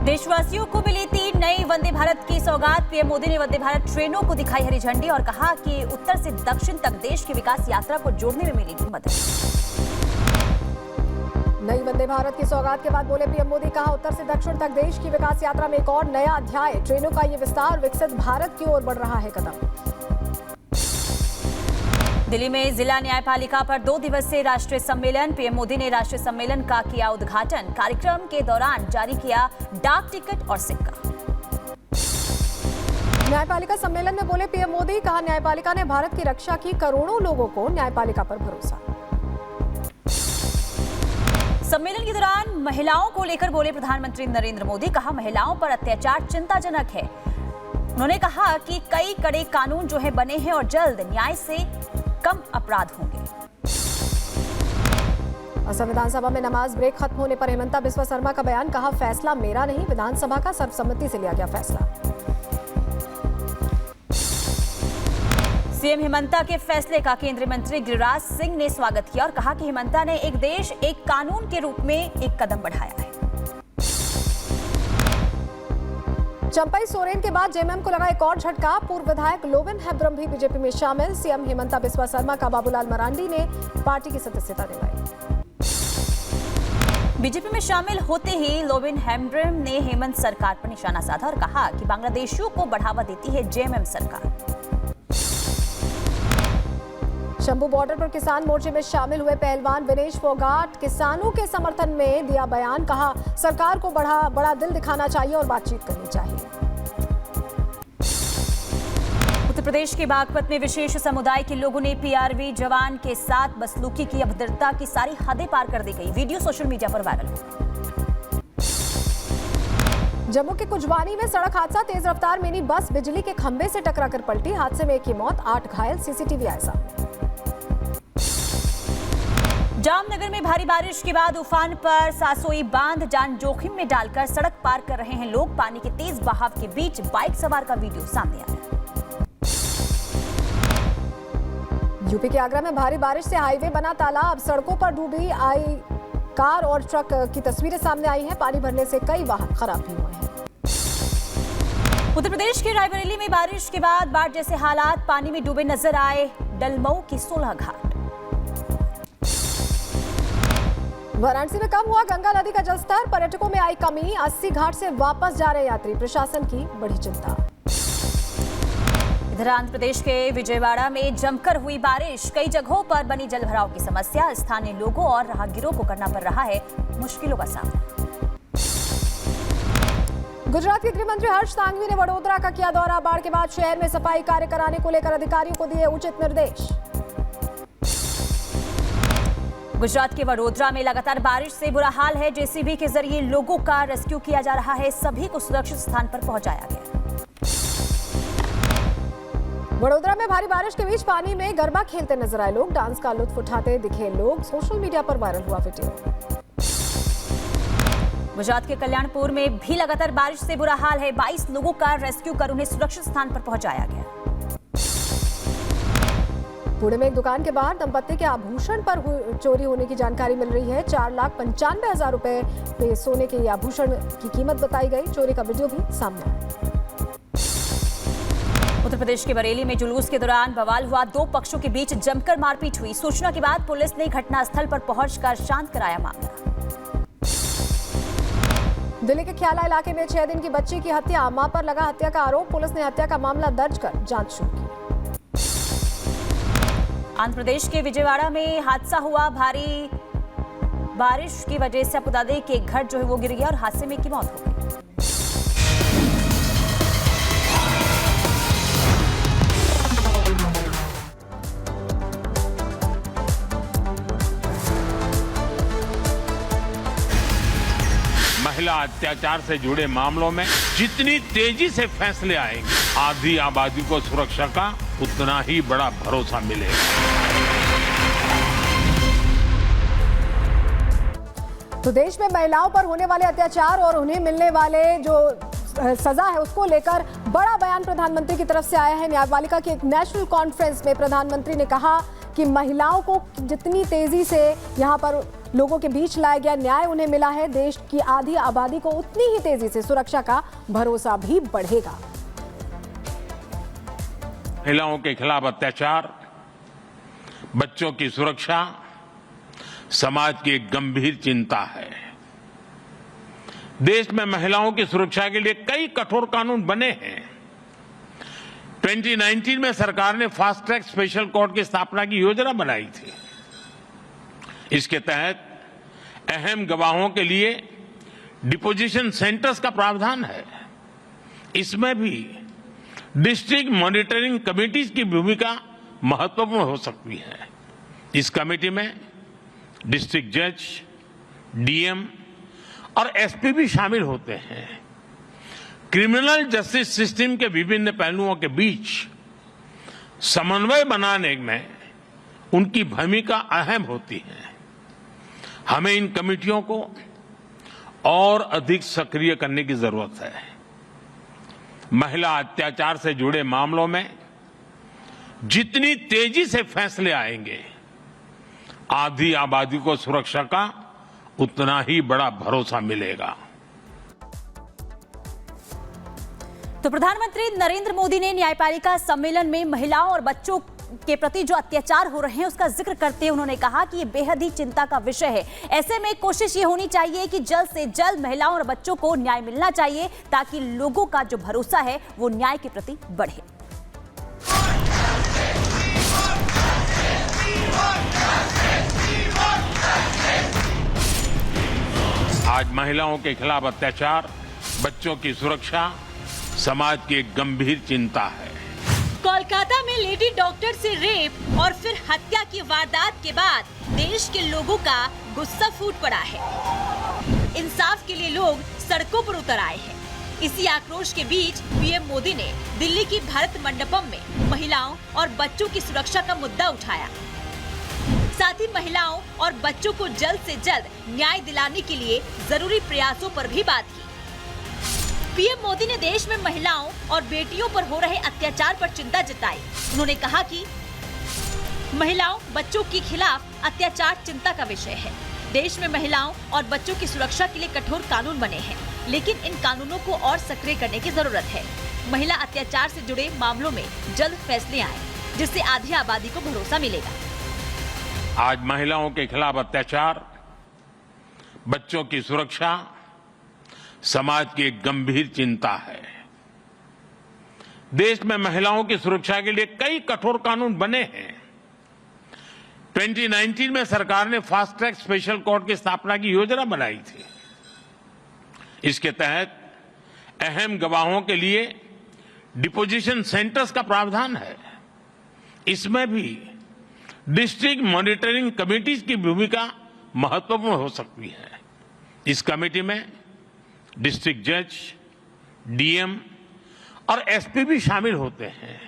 देशवासियों को मिली 3 नई वंदे भारत की सौगात। पीएम मोदी ने वंदे भारत ट्रेनों को दिखाई हरी झंडी और कहा कि उत्तर से दक्षिण तक देश की विकास यात्रा को जोड़ने में मिलेगी मदद। नई वंदे भारत की सौगात के बाद बोले पीएम मोदी, कहा उत्तर से दक्षिण तक देश की विकास यात्रा में एक और नया अध्याय। ट्रेनों का ये विस्तार विकसित भारत की ओर बढ़ रहा है कदम। दिल्ली में जिला न्यायपालिका पर 2 दिवसीय राष्ट्रीय सम्मेलन। पीएम मोदी ने राष्ट्रीय सम्मेलन का किया उद्घाटन। कार्यक्रम के दौरान जारी किया डाक टिकट और सिक्का। न्यायपालिका सम्मेलन में बोले पीएम मोदी, कहा न्यायपालिका ने भारत की रक्षा की, करोड़ों लोगों को न्यायपालिका पर भरोसा। सम्मेलन के दौरान महिलाओं को लेकर बोले प्रधानमंत्री नरेंद्र मोदी, कहा महिलाओं पर अत्याचार चिंताजनक है। उन्होंने कहा कि कई कड़े कानून जो है बने हैं और जल्द न्याय से कम अपराध होंगे। असम विधानसभा में नमाज ब्रेक खत्म होने पर हेमंता बिस्वा शर्मा का बयान, कहा फैसला मेरा नहीं, विधानसभा का सर्वसम्मति से लिया गया फैसला। सीएम हेमंता के फैसले का केंद्रीय मंत्री गिरिराज सिंह ने स्वागत किया और कहा कि हेमंता ने एक देश एक कानून के रूप में एक कदम बढ़ाया है। चंपई सोरेन के बाद जेएमएम को लगा एक और झटका। पूर्व विधायक लोबिन हेम्ब्रम भी बीजेपी में शामिल। सीएम हेमंता बिस्वा शर्मा का बाबूलाल मरांडी ने पार्टी की सदस्यता दिलाई। बीजेपी में शामिल होते ही लोबिन हेम्ब्रम ने हेमंत सरकार पर निशाना साधा और कहा कि बांग्लादेशियों को बढ़ावा देती है जेएमएम सरकार। शंभू बॉर्डर पर किसान मोर्चे में शामिल हुए पहलवान विनेश फोगाट किसानों के समर्थन में दिया बयान, कहा सरकार को बड़ा दिल दिखाना चाहिए और बातचीत करनी चाहिए। उत्तर प्रदेश के बागपत में विशेष समुदाय के लोगों ने पीआरवी जवान के साथ बसलूकी की। अभद्रता की सारी हदें पार कर दी गई। वीडियो सोशल मीडिया पर वायरल हुआ। जम्मू के कुजवानी में सड़क हादसा। तेज रफ्तार मिनी बस बिजली के खंभे से टकराकर पलटी। हादसे में 1 की मौत, 8 घायल। सीसीटीवी आए सामने। जामनगर में भारी बारिश के बाद उफान पर सासोई बांध जान जोखिम में डालकर सड़क पार कर रहे हैं लोग। पानी के तेज बहाव के बीच बाइक सवार का वीडियो सामने आया। यूपी के आगरा में भारी बारिश से हाईवे बना तालाब। सड़कों पर डूबी आई कार और ट्रक की तस्वीरें सामने आई हैं। पानी भरने से कई वाहन खराब भी हुए हैं। उत्तर प्रदेश के रायबरेली में बारिश के बाद बाढ़ जैसे हालात। पानी में डूबे नजर आए डलमऊ की 16 घाट। वाराणसी में कम हुआ गंगा नदी का जलस्तर। पर्यटकों में आई कमी। 80 घाट से वापस जा रहे यात्री। प्रशासन की बड़ी चिंता। इधर आंध्र प्रदेश के विजयवाड़ा में जमकर हुई बारिश। कई जगहों पर बनी जलभराव की समस्या। स्थानीय लोगों और राहगीरों को करना पड़ रहा है मुश्किलों का सामना। गुजरात के गृह मंत्री हर्ष सांघवी ने वडोदरा का किया दौरा। बाढ़ के बाद शहर में सफाई कार्य कराने को लेकर अधिकारियों को दिए उचित निर्देश। गुजरात के वडोदरा में लगातार बारिश से बुरा हाल है। जेसीबी के जरिए लोगों का रेस्क्यू किया जा रहा है। सभी को सुरक्षित स्थान पर पहुंचाया गया। वडोदरा में भारी बारिश के बीच पानी में गरबा खेलते नजर आए लोग। डांस का लुत्फ उठाते दिखे लोग। सोशल मीडिया पर वायरल हुआ वीडियो। गुजरात के कल्याणपुर में भी लगातार बारिश से बुरा हाल है। 22 लोगों का रेस्क्यू कर उन्हें सुरक्षित स्थान पर पहुंचाया गया। पुणे में एक दुकान के बाहर दंपत्ति के आभूषण पर चोरी होने की जानकारी मिल रही है। 4,95,000 रुपए पे सोने के आभूषण की कीमत बताई गई। चोरी का वीडियो भी सामने आया। उत्तर प्रदेश के बरेली में जुलूस के दौरान बवाल हुआ। 2 पक्षों के बीच जमकर मारपीट हुई। सूचना के बाद पुलिस ने घटनास्थल पर पहुंचकर शांत कराया मामला। दिल्ली के ख्याला इलाके में 6 दिन की बच्ची की हत्या। मां पर लगा हत्या का आरोप। पुलिस ने हत्या का मामला दर्ज कर जांच शुरू की। आंध्र प्रदेश के विजयवाड़ा में हादसा हुआ। भारी बारिश की वजह से अपुदादे के घर जो है वो गिर गया और हादसे में 1 की मौत हो गई। महिला अत्याचार से जुड़े मामलों में जितनी तेजी से फैसले आएंगे, आधी आबादी को सुरक्षा का उतना ही बड़ा भरोसा मिलेगा। तो देश में महिलाओं पर होने वाले अत्याचार और उन्हें मिलने वाले जो सजा है उसको लेकर बड़ा बयान प्रधानमंत्री की तरफ से आया है। न्यायपालिका की एक नेशनल कॉन्फ्रेंस में प्रधानमंत्री ने कहा कि महिलाओं को जितनी तेजी से यहाँ पर लोगों के बीच लाया गया न्याय उन्हें मिला है। देश की आधी आबादी को उतनी ही तेजी से सुरक्षा का भरोसा भी बढ़ेगा। महिलाओं के खिलाफ अत्याचार, बच्चों की सुरक्षा समाज की एक गंभीर चिंता है। देश में महिलाओं की सुरक्षा के लिए कई कठोर कानून बने हैं। 2019 में सरकार ने फास्ट ट्रैक स्पेशल कोर्ट की स्थापना की योजना बनाई थी। इसके तहत अहम गवाहों के लिए डिपोजिशन सेंटर्स का प्रावधान है। इसमें भी डिस्ट्रिक्ट मॉनिटरिंग कमेटीज की भूमिका महत्वपूर्ण हो सकती है। इस कमेटी में डिस्ट्रिक्ट जज, डीएम और एसपी भी शामिल होते हैं। क्रिमिनल जस्टिस सिस्टम के विभिन्न पहलुओं के बीच समन्वय बनाने में उनकी भूमिका अहम होती है। हमें इन कमेटियों को और अधिक सक्रिय करने की जरूरत है। महिला अत्याचार से जुड़े मामलों में जितनी तेजी से फैसले आएंगे, आधी आबादी को सुरक्षा का उतना ही बड़ा भरोसा मिलेगा। तो प्रधानमंत्री नरेंद्र मोदी ने न्यायपालिका सम्मेलन में महिलाओं और बच्चों के प्रति जो अत्याचार हो रहे हैं उसका जिक्र करते हुए उन्होंने कहा कि ये बेहद ही चिंता का विषय है। ऐसे में कोशिश ये होनी चाहिए कि जल्द से जल्द महिलाओं और बच्चों को न्याय मिलना चाहिए ताकि लोगों का जो भरोसा है वो न्याय के प्रति बढ़े। आज महिलाओं के खिलाफ अत्याचार, बच्चों की सुरक्षा समाज की एक गंभीर चिंता है। कोलकाता में लेडी डॉक्टर से रेप और फिर हत्या की वारदात के बाद देश के लोगों का गुस्सा फूट पड़ा है। इंसाफ के लिए लोग सड़कों पर उतर आए हैं। इसी आक्रोश के बीच पीएम मोदी ने दिल्ली की भारत मंडपम में महिलाओं और बच्चों की सुरक्षा का मुद्दा उठाया। साथ ही महिलाओं और बच्चों को जल्द से जल्द न्याय दिलाने के लिए जरूरी प्रयासों पर भी बात की। पीएम मोदी ने देश में महिलाओं और बेटियों पर हो रहे अत्याचार पर चिंता जताई। उन्होंने कहा कि महिलाओं बच्चों के खिलाफ अत्याचार चिंता का विषय है। देश में महिलाओं और बच्चों की सुरक्षा के लिए कठोर कानून बने हैं, लेकिन इन कानूनों को और सक्रिय करने की जरूरत है। महिला अत्याचार से जुड़े मामलों में जल्द फैसले आए, जिससे आधी आबादी को भरोसा मिलेगा। आज महिलाओं के खिलाफ अत्याचार, बच्चों की सुरक्षा समाज की एक गंभीर चिंता है। देश में महिलाओं की सुरक्षा के लिए कई कठोर कानून बने हैं। 2019 में सरकार ने फास्ट ट्रैक स्पेशल कोर्ट की स्थापना की योजना बनाई थी। इसके तहत अहम गवाहों के लिए डिपोजिशन सेंटर्स का प्रावधान है। इसमें भी डिस्ट्रिक्ट मॉनिटरिंग कमेटीज की भूमिका महत्वपूर्ण हो सकती है। इस कमेटी में डिस्ट्रिक्ट जज, डीएम और एसपी भी शामिल होते हैं।